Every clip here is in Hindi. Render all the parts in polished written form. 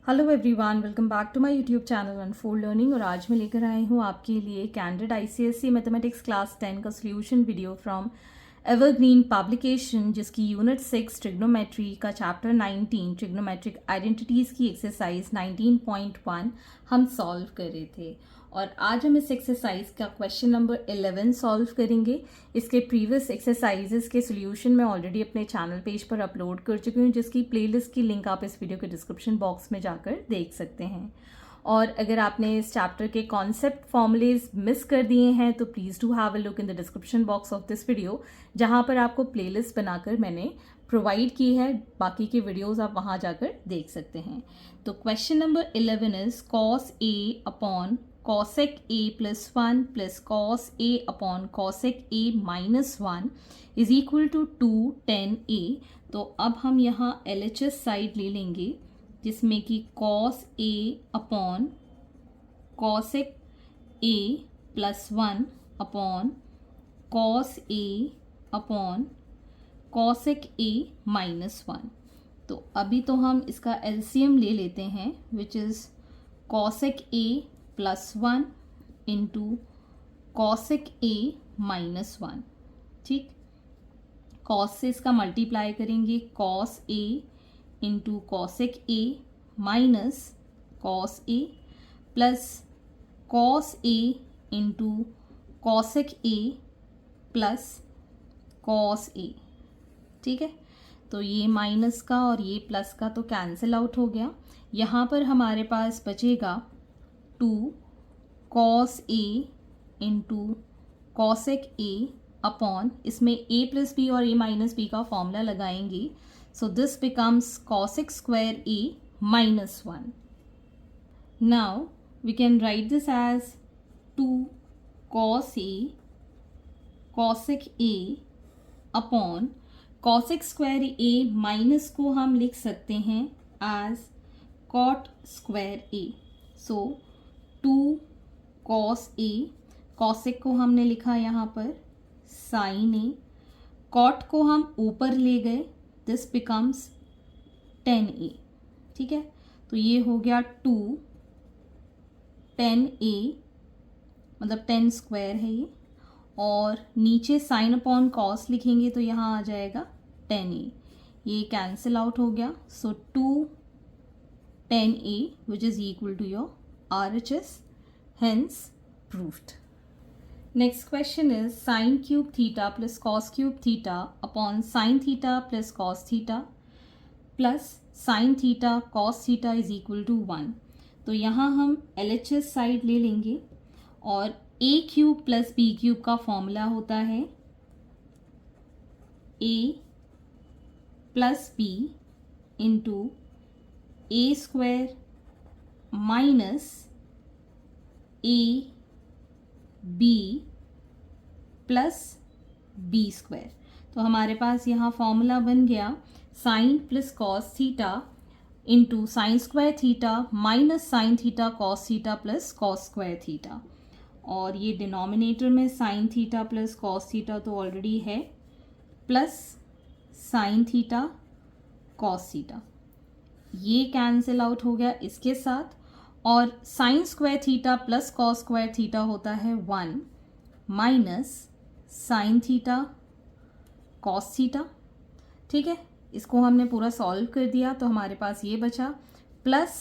Hello everyone, welcome back to my YouTube channel unfold learning. और आज मैं लेकर आई हूँ आपके लिए कैंडिडेट आईसीएसई मैथमेटिक्स क्लास 10 का solution video from evergreen publication, जिसकी यूनिट 6 ट्रिग्नोमेट्री का चैप्टर 19 ट्रिग्नोमेट्रिक आइडेंटिटीज़ की एक्सरसाइज 19.1 हम सॉल्व कर रहे थे। और आज हम इस एक्सरसाइज का क्वेश्चन नंबर 11 सॉल्व करेंगे। इसके प्रीवियस एक्सरसाइजेस के सोल्यूशन मैं ऑलरेडी अपने चैनल पेज पर अपलोड कर चुकी हूँ, जिसकी प्लेलिस्ट की लिंक आप इस वीडियो के डिस्क्रिप्शन बॉक्स में जाकर देख सकते हैं। और अगर आपने इस चैप्टर के कॉन्सेप्ट फॉर्मूलेज मिस कर दिए हैं तो please do have a look in the description box of this video, जहाँ पर आपको प्लेलिस्ट बनाकर मैंने प्रोवाइड की है। बाकी के वीडियोस आप वहाँ जाकर देख सकते हैं। तो question number 11 is cos a upon cosec a plus 1 plus cos a upon cosec a minus 1 is equal to 2 tan a। तो अब हम यहाँ LHS साइड ले लेंगे, जिसमें कि cos a upon cosec a plus 1 upon cos a upon cosec a minus 1। तो अभी तो हम इसका LCM ले लेते हैं, which is cosec a plus 1 into cosec A minus 1। ठीक, कॉस से इसका मल्टीप्लाई करेंगे, cos A into cosec A minus cos A plus cos A into cosec A plus cos ए। ठीक है, तो ये माइनस का और ये प्लस का तो कैंसिल आउट हो गया। यहाँ पर हमारे पास बचेगा 2 cos a into cosec a upon, इसमें a प्लस बी और a माइनस बी का फॉर्मूला लगाएंगे, so this becomes cosec square a minus 1। Now we can write this as 2 cos a cosec a upon cosec square a minus को हम लिख सकते हैं as cot square a। So 2 cos a, cosec को हमने लिखा यहाँ पर साइन a, कॉट को हम ऊपर ले गए, दिस बिकम्स tan a। ठीक है, तो ये हो गया 2 tan a, मतलब 10 स्क्वायर है ये, और नीचे साइन अपॉन कॉस लिखेंगे तो यहाँ आ जाएगा tan a। ये कैंसिल आउट हो गया, so 2 tan a which is equal to your RHS, hence proved। Next question is sin cube theta plus cos cube theta upon sin theta plus cos theta plus sin theta cos theta is equal to 1। तो यहाँ हम LHS साइड ले लेंगे और a cube plus b cube का फॉर्मूला होता है a plus b into a square minus a b plus b square. तो हमारे पास यहाँ फॉर्मूला बन गया sine plus cos theta into sine square theta minus sine theta cos theta plus cos square theta. और ये डिनोमिनेटर में sine theta plus cos theta तो ऑलरेडी है, plus sine theta cos theta, ये कैंसिल आउट हो गया इसके साथ। और sine square theta plus cos square theta होता है 1 minus sine theta cos theta. ठीक है, इसको हमने पूरा सॉल्व कर दिया तो हमारे पास ये बचा plus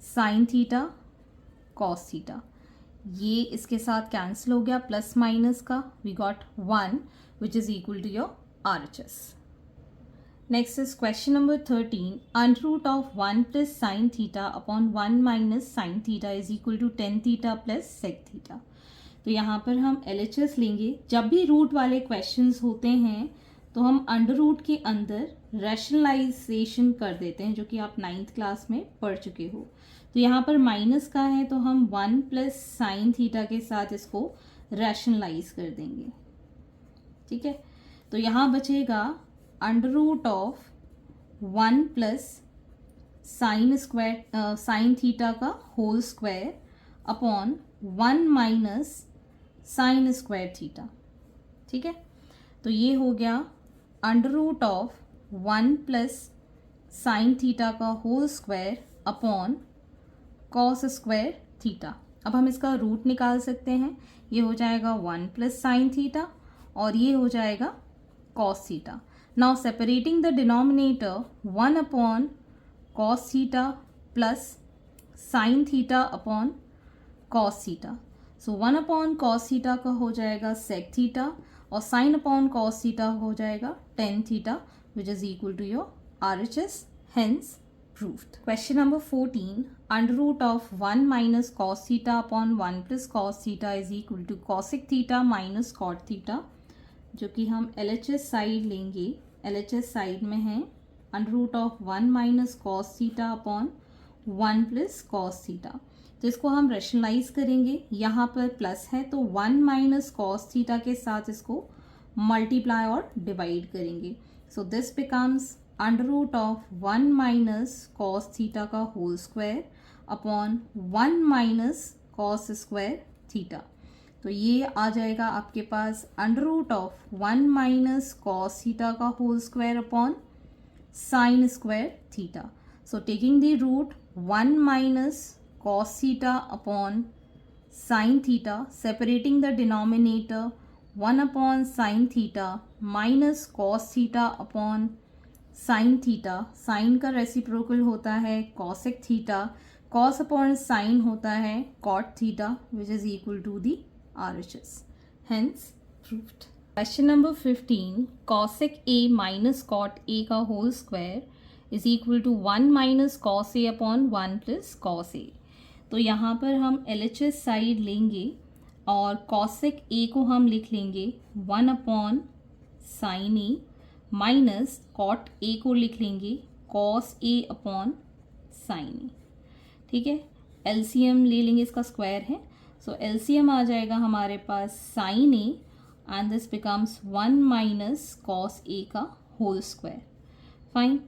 sine theta cos theta, ये इसके साथ कैंसिल हो गया, प्लस माइनस का we got 1 which is equal to your RHS। Next is question number 13. Under root of 1 plus sin theta upon 1 minus sin theta is equal to tan theta plus sec theta। तो यहाँ पर हम LHS लेंगे। जब भी रूट वाले क्वेश्चंस होते हैं तो हम अंडर रूट के अंदर रैशनलाइजेशन कर देते हैं, जो कि आप 9th क्लास में पढ़ चुके हो। तो यहाँ पर माइनस का है तो हम 1 प्लस साइन थीटा के साथ इसको रैशनलाइज कर देंगे। ठीक है, तो यहाँ बचेगा under root of 1 plus sine theta का whole square upon 1 minus sine square theta. ठीक है, तो ये हो गया under root of 1 plus sine theta का whole square upon cos square theta. अब हम इसका रूट निकाल सकते हैं, ये हो जाएगा 1 प्लस साइन थीटा और ये हो जाएगा cos theta. Now separating the denominator 1 upon cos theta plus sine theta upon cos theta. So 1 upon cos theta का हो जाएगा सेक थीटा और साइन अपॉन कॉस थीटा हो जाएगा tan theta which is equal to your RHS, hence proved. Question number 14. Under root of 1 minus cos theta upon 1 plus cos theta is equal to cosec theta minus cot theta, जो कि हम LHS साइड लेंगे। LHS साइड में है under root of 1 minus cos theta upon 1 plus cos theta. तो इसको हम रेशनलाइज करेंगे, यहाँ पर प्लस है तो 1 माइनस कॉस थीटा के साथ इसको मल्टीप्लाई और डिवाइड करेंगे। So this becomes under root of 1 minus cos theta का whole square upon 1 minus cos square theta. तो ये आ जाएगा आपके पास under root of 1 minus cos theta का whole square upon sine square theta. So taking the root 1 minus cos theta upon sin theta, separating the denominator 1 upon sin theta minus cos theta upon sin theta। sin का रेसिप्रोकल होता है cosec theta, cos upon sin होता है cot theta which is equal to the RHS, hence proved. Question number 15. cosec A minus cot A का whole square is equal to 1 minus cos A upon 1 plus cos A। तो यहाँ पर हम LHS साइड लेंगे और cosec A को हम लिख लेंगे 1 upon sign A minus cot A को लिख लेंगे cos A upon sine A। ठीक है, LCM ले लेंगे, इसका स्क्वायर है। सो LCM आ जाएगा हमारे पास sine A and this becomes 1 minus cos A का होल स्क्वायर। फाइन,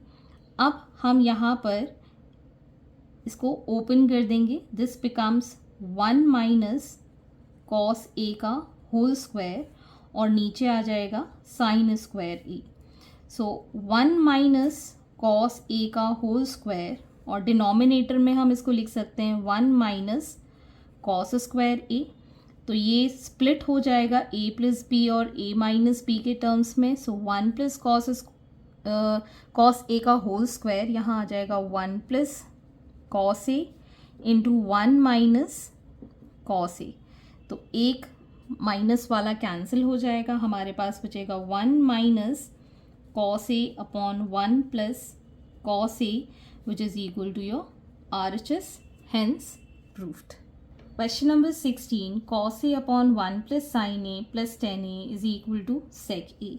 अब हम यहाँ पर इसको ओपन कर देंगे, this becomes 1 minus cos A का होल स्क्वायर और नीचे आ जाएगा sine square A. So 1 minus cos A का होल स्क्वायर और डिनोमिनेटर में हम इसको लिख सकते हैं 1 माइनस कॉस स्क्वायर ए। तो ये स्प्लिट हो जाएगा ए प्लस बी और ए माइनस बी के टर्म्स में। सो 1 प्लस कॉस ए का होल स्क्वायर यहाँ आ जाएगा 1 plus cos A into 1 minus cos a. तो एक माइनस वाला कैंसिल हो जाएगा, हमारे पास बचेगा 1 minus cos a upon 1 plus cos a which is equal to your RHS, hence proved. Question number 16. cos a upon 1 plus sin a plus tan a is equal to sec a।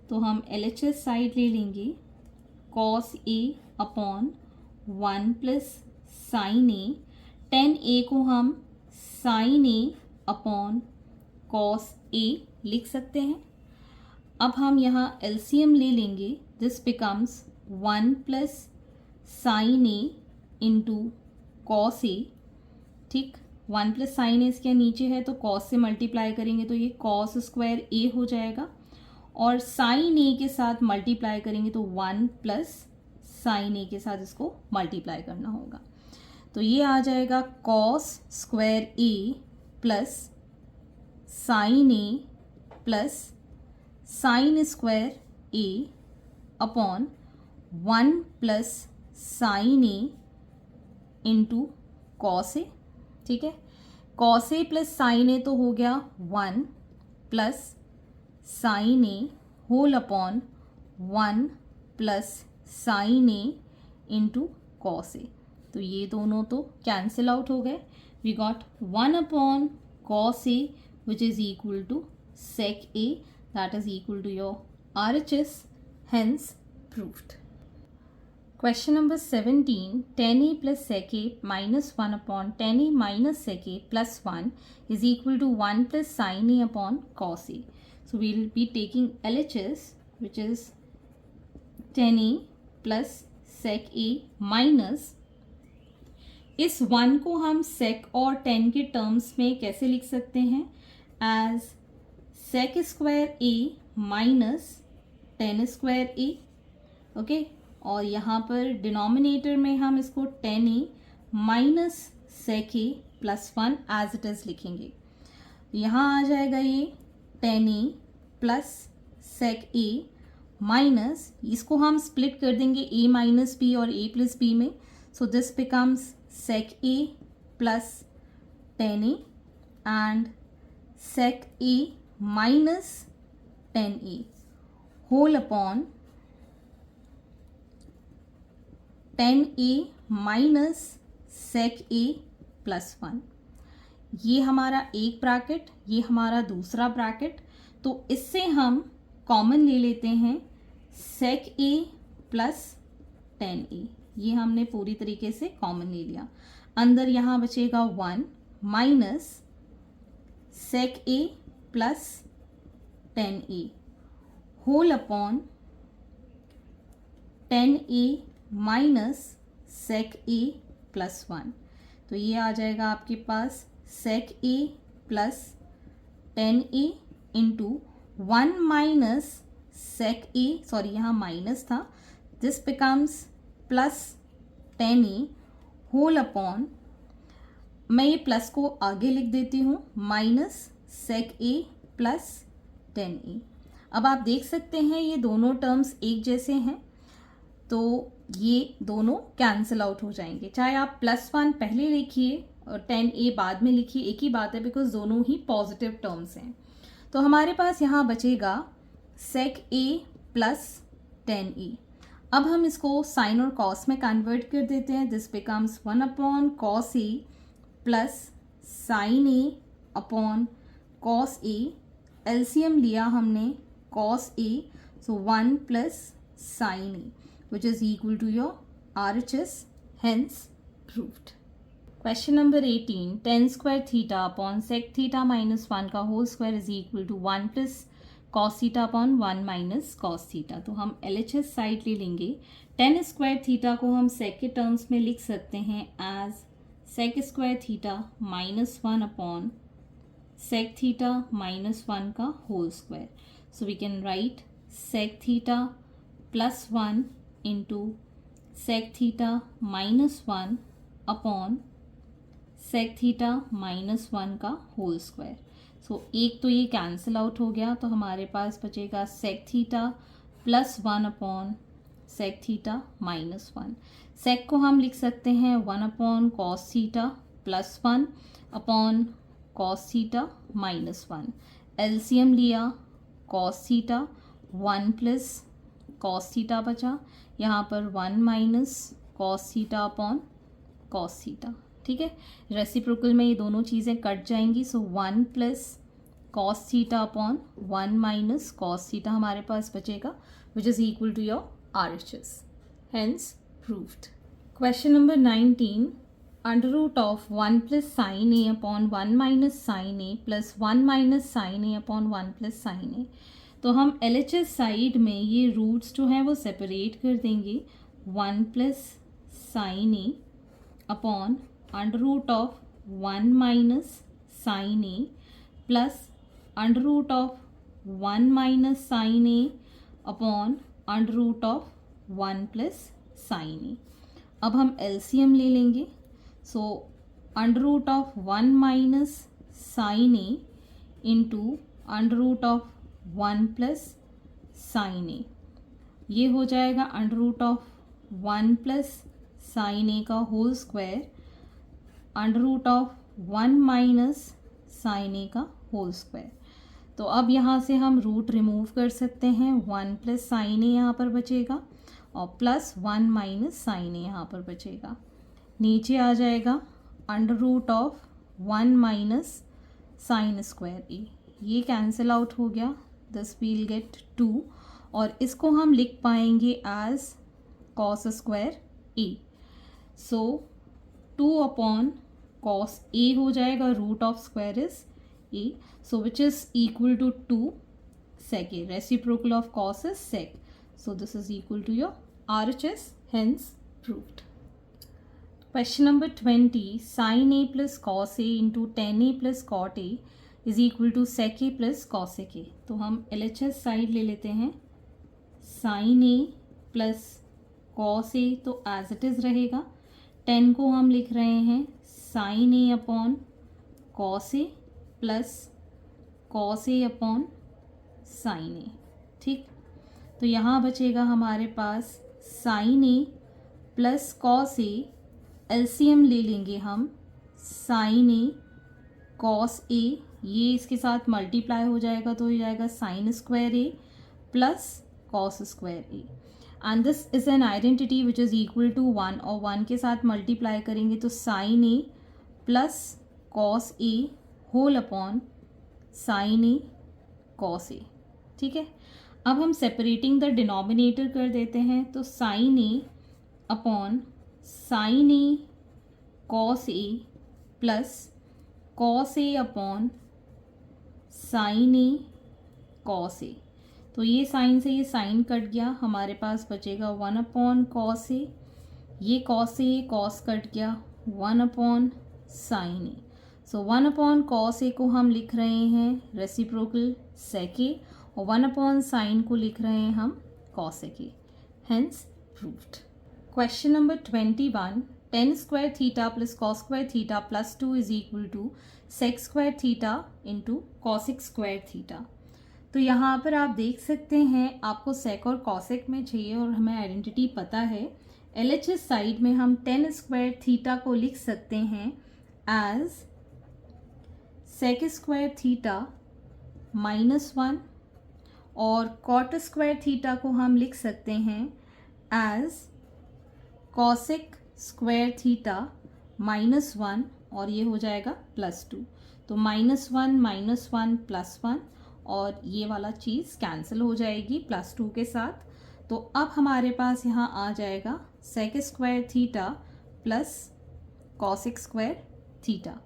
तो हम LHS साइड ले लेंगे, cos a upon 1 plus sine a, tan a को हम sine a upon cos a लिख सकते हैं। अब हम यहाँ LCM ले लेंगे, this becomes 1 plus sine a into cos ए। ठीक, 1 प्लस साइन ए इसके नीचे है तो कॉस से मल्टीप्लाई करेंगे तो ये कॉस स्क्वायर ए हो जाएगा और साइन ए के साथ मल्टीप्लाई करेंगे तो 1 प्लस साइन ए के साथ इसको मल्टीप्लाई करना होगा। तो ये आ जाएगा cos square a plus sine a plus sine square a upon 1 plus sine a into cos ए। ठीक है, cos A plus sine a तो हो गया 1 plus sine a whole upon 1 plus sine a into cos a. तो ये दोनों तो कैंसिल आउट हो गए। We got 1 upon cos a which is equal to sec a, that is equal to your RHS, hence proved. Question number 17. tan a plus sec a minus 1 upon tan a minus sec a plus 1 is equal to 1 plus sin a upon cos a. So we will be taking LHS, which is tan a plus sec a minus, इस 1 को हम sec और tan के टर्म्स में कैसे लिख सकते हैं, as sec square a minus tan square a। Okay, और यहाँ पर डिनोमिनेटर में हम इसको tan a minus sec a plus 1 as it is लिखेंगे। यहाँ आ जाएगा ये tan a plus sec a minus, इसको हम स्प्लिट कर देंगे a माइनस b और a प्लस b में, so this becomes sec a plus tan a and sec a minus tan a whole upon tan a minus sec a plus 1। ये हमारा एक ब्रैकेट, ये हमारा दूसरा ब्रैकेट, तो इससे हम कॉमन ले लेते हैं sec a plus tan a। ये हमने पूरी तरीके से कॉमन ले लिया। अंदर यहाँ बचेगा 1 minus sec a plus tan a whole upon tan a minus sec a plus 1। तो ये आ जाएगा आपके पास sec a plus tan a into 1 minus sec a, sorry यहाँ माइनस था, this becomes plus tan a whole upon, मैं ये प्लस को आगे लिख देती हूँ, minus sec a plus tan a। अब आप देख सकते हैं ये दोनों टर्म्स एक जैसे हैं, तो ये दोनों कैंसिल आउट हो जाएंगे। चाहे आप प्लस 1 पहले लिखिए और tan a बाद में लिखिए, एक ही बात है, बिकॉज दोनों ही पॉजिटिव टर्म्स हैं। तो हमारे पास यहाँ बचेगा sec a plus tan a। अब हम इसको साइन और कॉस में कन्वर्ट कर देते हैं। This becomes 1 upon cos a plus sign a upon cos a। LCM लिया हमने cos a, so 1 plus sin a, which is equal to your RHS, hence proved. Question number 18, tan square theta upon sec theta minus 1 का whole square is equal to 1 plus cos theta upon 1 minus cos theta। तो हम LHS साइड ले लेंगे। tan square theta को हम sec के टर्म्स में लिख सकते हैं as sec square theta minus 1 upon sec theta minus 1 का whole square। So we can write sec theta plus 1 into sec theta minus 1 upon sec theta minus 1 का whole square। So एक तो ये कैंसिल आउट हो गया, तो हमारे पास बचेगा sec theta plus 1 upon sec theta minus 1। sec को हम लिख सकते हैं 1 upon cos theta plus 1 upon cos theta minus 1। LCM लिया cos theta 1 plus cos theta बचा, यहाँ पर 1 minus cos theta upon cos theta. ठीक है, रेसिप्रोकल में ये दोनों चीज़ें कट जाएंगी, so 1 plus cos theta upon 1 minus cos theta हमारे पास बचेगा, which is equal to your RHS, hence proved. Question number 19, under root of 1 plus sine a upon 1 minus sine a plus 1 minus sine a upon 1 plus sine a. तो हम LHS साइड में ये रूट्स जो हैं वो सेपरेट कर देंगे। 1 plus sine a upon under root of 1 minus sine a plus under root of 1 minus sine a upon under root of 1 plus sine a. अब हम LCM ले लेंगे, so under root of 1 minus sine a into under root of 1 plus sine a, ये हो जाएगा under root of 1 plus sine a का whole square under root of 1 minus sine a का होल स्क्वायर। तो अब यहाँ से हम रूट रिमूव कर सकते हैं। 1 प्लस साइन ए यहाँ पर बचेगा और प्लस 1 माइनस साइन ए यहाँ पर बचेगा। नीचे आ जाएगा under root of 1 minus sine square a, ये कैंसिल आउट हो गया, दिस विल गेट 2 और इसको हम लिख पाएंगे as cos square A. So 2 upon cos a हो जाएगा, root of square is a, so which is equal to 2 sec a, reciprocal of cos is sec, so this is equal to your RHS, hence proved। Question number 20, sin a plus cos a into tan a plus cot a is equal to sec a plus cosec a। तो हम LHS साइड ले लेते हैं, sin a plus cos a तो एज इट इज़ रहेगा। 10 को हम लिख रहे हैं sign a upon cos A plus cos a upon sine ए। ठीक, तो यहाँ बचेगा हमारे पास sign a plus cos A, LCM ले लेंगे हम, साइन ए कॉस ए, ये इसके साथ मल्टीप्लाई हो जाएगा तो हो जाएगा sine square a plus cos square a. And this is an identity which is equal to 1 और 1 के साथ मल्टीप्लाई करेंगे तो sine a plus cos a whole upon sine a cos ए। ठीक है, अब हम सेपरेटिंग द डिनोमिनेटर कर देते हैं तो sine a upon sine a cos A plus cos a upon sine a cos a. तो ये साइन से ये साइन कट गया, हमारे पास बचेगा 1 अपॉन कॉस ए, ये कॉस ए कॉस कट गया 1 अपॉन साइन ए। सो 1 अपॉन कॉस ए को हम लिख रहे हैं रेसिप्रोकल सेक ए और 1 अपॉन साइन को लिख रहे हैं हम cosec a, hence proved. Question number 21, tan square theta plus cos square theta plus 2 is equal to sec square theta into cosec square theta. तो यहाँ पर आप देख सकते हैं आपको सेक और कॉसेक में चाहिए और हमें आइडेंटिटी पता है। LHS साइड में हम tan स्क्वायर थीटा को लिख सकते हैं एज सेक स्क्वायर थीटा -1 और कॉट स्क्वायर थीटा को हम लिख सकते हैं एज कॉसेक स्क्वायर थीटा -1 और ये हो जाएगा +2। तो -1 +1 और ये वाला चीज़ कैंसिल हो जाएगी +2 के साथ। तो अब हमारे पास यहाँ आ जाएगा sec square theta plus cosec square theta.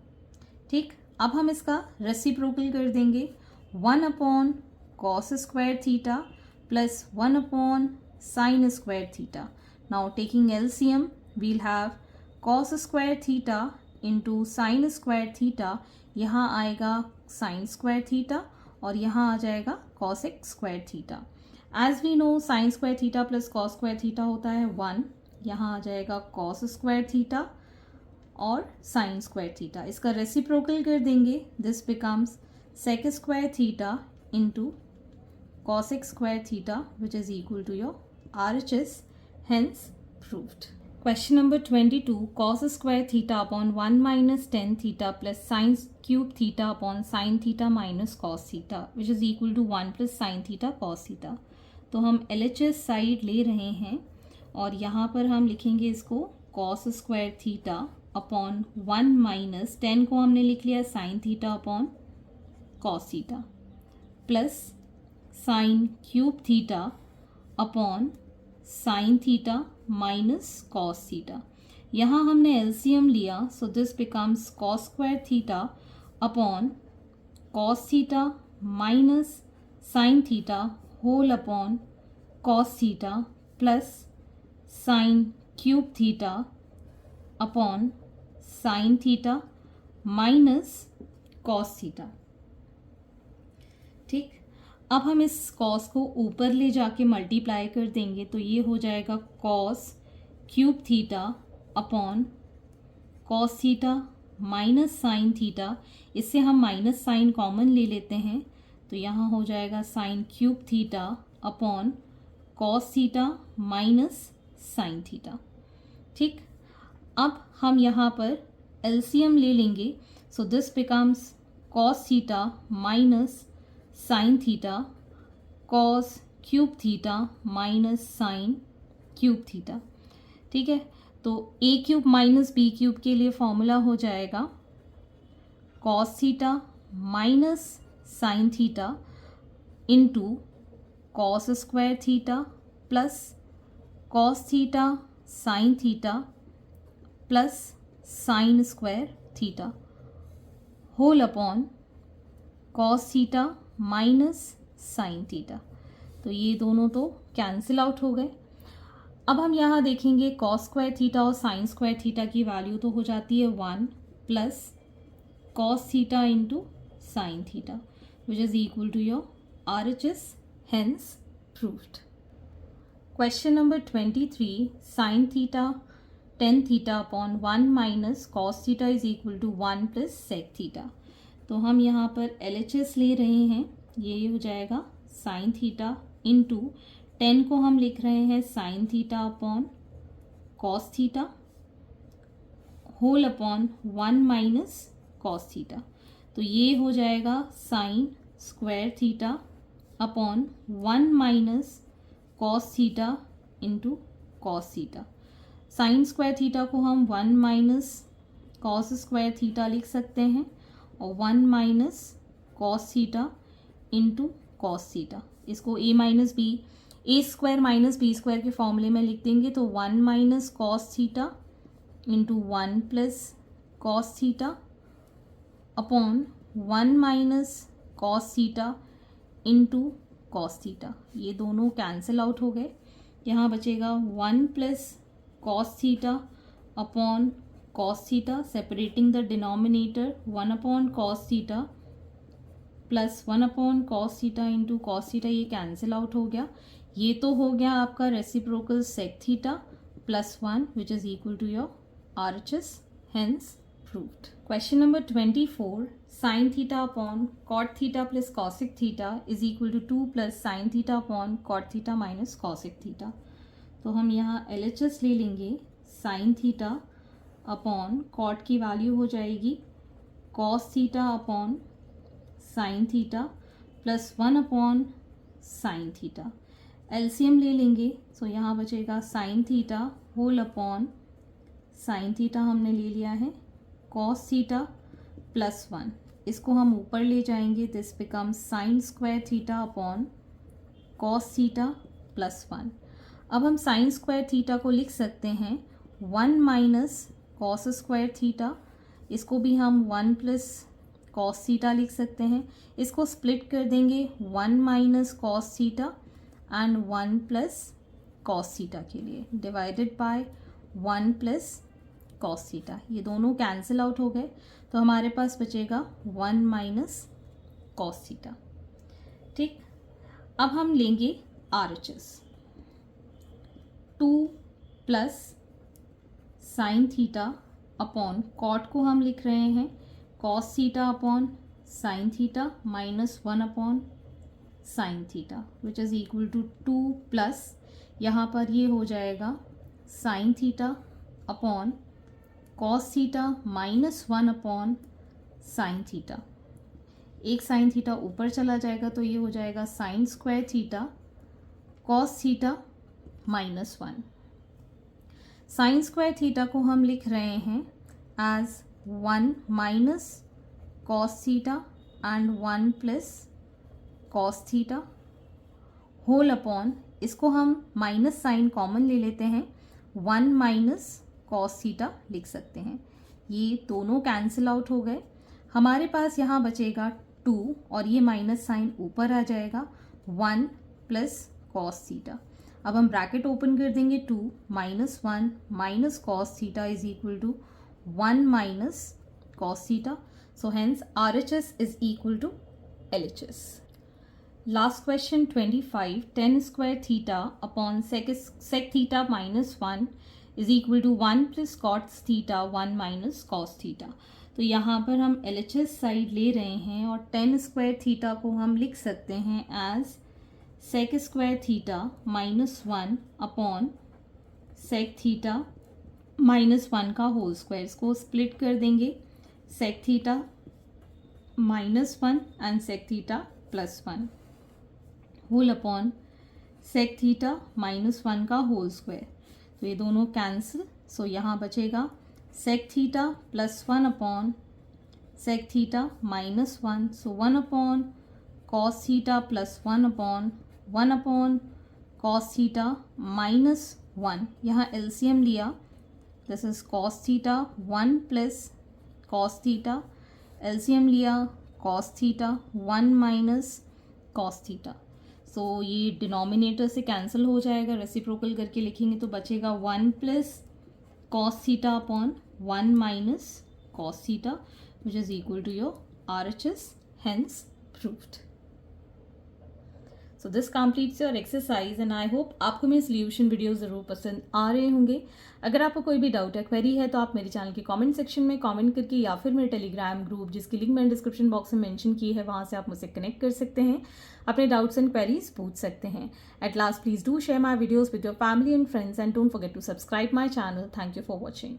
ठीक, अब हम इसका रेसिप्रोकल कर देंगे 1 upon cos square theta plus 1 upon sin square theta. Now taking LCM, we'll have cos square theta into sin square theta. यहाँ आएगा sin square theta और यहाँ आ जाएगा cosec square theta. As we know sin square theta plus cos square theta होता है 1, यहाँ आ जाएगा cos square theta और sin square theta। इसका रेसिप्रोकल कर देंगे, this becomes sec square theta into cosec square theta which is equal to your RHS, hence proved. Question number 22, cos square theta upon 1 minus tan theta plus sin cube theta upon sin theta minus cos theta which is equal to 1 plus sin theta cos theta। तो हम LHS साइड ले रहे हैं और यहाँ पर हम लिखेंगे इसको cos square theta upon 1 minus tan को हमने लिख लिया sin theta upon cos theta plus sine cube theta upon sine theta minus cos theta. यहाँ हमने एलसीएम लिया so this becomes cos square theta upon cos theta minus sine theta whole upon cos theta plus sine cube theta upon sine theta minus cos theta. ठीक, अब हम इस कॉस को ऊपर ले जाके मल्टीप्लाई कर देंगे तो ये हो जाएगा cos cube theta upon cos theta minus sine theta. इससे हम माइनस साइन कॉमन ले लेते हैं तो यहाँ हो जाएगा sine cube theta upon cos theta minus sine theta. ठीक, अब हम यहाँ पर एलसीएम ले लेंगे so this becomes cos theta minus sine theta cos cube theta minus sine cube theta. ठीक है, तो a cube minus b cube के लिए फॉर्मूला हो जाएगा cos theta minus sine theta into cos square theta plus cos theta sine theta plus sine square theta whole upon cos theta minus sine theta. तो ये दोनों तो कैंसिल आउट हो गए। अब हम यहाँ देखेंगे कॉस स्क्वायर थीटा और साइन स्क्वायर थीटा की वैल्यू तो हो जाती है 1 plus cos theta into sine theta which is equal to your RHS, hence proved. Question number 23, sin theta tan theta upon 1 minus cos theta is equal to 1 plus sec theta. तो हम यहाँ पर LHS ले रहे हैं, ये हो जाएगा sin theta इंटू टेन को हम लिख रहे हैं sin theta upon cos theta whole upon 1 minus cos theta. तो ये हो जाएगा sin square theta upon 1 minus cos theta into cos theta. Sine square theta को हम 1 माइनस कॉस स्क्वायर थीटा लिख सकते हैं और 1 minus cos theta into cos theta. इसको ए माइनस बी, ए स्क्वायर माइनस बी स्क्वायर के फॉर्मूले में लिख देंगे तो 1 minus cos theta into 1 plus cos theta upon 1 minus cos theta into cos theta. ये दोनों कैंसिल आउट हो गए. यहाँ बचेगा 1 plus cos theta upon cos theta, separating the denominator 1 upon cos theta plus 1 upon cos theta into cos theta. ये कैंसिल आउट हो गया. ये तो हो गया आपका reciprocal sec theta plus 1 which is equal to your RHS, hence proved. Question number 24, sin theta upon cot theta plus cosec theta is equal to 2 plus sin theta upon cot theta minus cosec theta. तो हम यहाँ LHS ले लेंगे. sin theta अपॉन cot की वैल्यू हो जाएगी cos theta upon sin theta plus 1 upon sin theta. LCM ले लेंगे तो यहाँ बचेगा sin theta whole upon sin theta हमने ले लिया है cos theta प्लस 1. इसको हम ऊपर ले जाएंगे, this become sign square theta upon cos theta plus 1. अब हम साइन स्क्वायर थीटा को लिख सकते हैं 1 माइनस कॉस स्क्वायर थीटा. इसको भी हम 1 प्लस कॉस थीटा लिख सकते हैं. इसको स्प्लिट कर देंगे 1 minus cos theta and 1 plus cos theta के लिए, divided by 1 plus cos theta. ये दोनों कैंसिल आउट हो गए तो हमारे पास बचेगा 1 माइनस कॉस थीटा. ठीक, अब हम लेंगे RHS. 2 plus sine theta upon cot को हम लिख रहे हैं cos theta upon sine theta minus 1 upon sine theta which is equal to 2 plus यहाँ पर ये हो जाएगा sine theta upon cos theta minus 1 upon sine theta. एक साइन थीटा ऊपर चला जाएगा तो ये हो जाएगा sine square theta cos theta minus 1. Sine square theta को हम लिख रहे हैं as 1 minus cos theta and 1 plus cos theta whole upon, इसको हम माइनस साइन कॉमन ले लेते हैं, 1 माइनस कॉस थीटा लिख सकते हैं. ये दोनों कैंसिल आउट हो गए. हमारे पास यहाँ बचेगा 2 और ये माइनस साइन ऊपर आ जाएगा 1 प्लस कॉस थीटा. अब हम ब्रैकेट ओपन कर देंगे 2 minus 1 minus cos theta is equal to 1 minus cos theta. So hence RHS is equal to LHS. Last question 25, tan square theta upon sec theta minus 1 is equal to 1 plus cos theta 1 minus cos theta. तो यहाँ पर हम LHS साइड ले रहे हैं और tan स्क्वायर थीटा को हम लिख सकते हैं as sec square theta minus 1 upon sec theta minus 1 का होल स्क्वायर. इसको स्प्लिट कर देंगे sec theta minus 1 and sec theta plus 1 whole upon sec theta minus 1 का होल स्क्वायर. तो ये दोनों कैंसिल. सो यहाँ बचेगा sec theta plus 1 upon sec theta minus 1. So 1 upon cos theta plus 1 upon cos theta minus 1. यहाँ LCM लिया, this is cos theta 1 plus cos theta. LCM लिया cos theta 1 minus cos theta. So ये डिनोमिनेटर से कैंसिल हो जाएगा, रेसिप्रोकल करके लिखेंगे तो बचेगा 1 plus cos theta upon 1 minus cos theta which is equal to your RHS, hence proved. So this completes your exercise and I hope आपको मेरे सोल्यूशन वीडियो ज़रूर पसंद आ रहे होंगे। अगर आपको कोई भी डाउट या क्वेरी है तो आप मेरे चैनल के कमेंट सेक्शन में कमेंट करके या फिर मेरे टेलीग्राम ग्रुप जिसकी लिंक मैंने डिस्क्रिप्शन बॉक्स में मेंशन की है वहाँ से आप मुझसे कनेक्ट कर सकते हैं, अपने डाउट्स एंड क्वेरीज पूछ सकते हैं। At last please do share my videos with your family and friends and don't forget to subscribe my channel. Thank you for watching.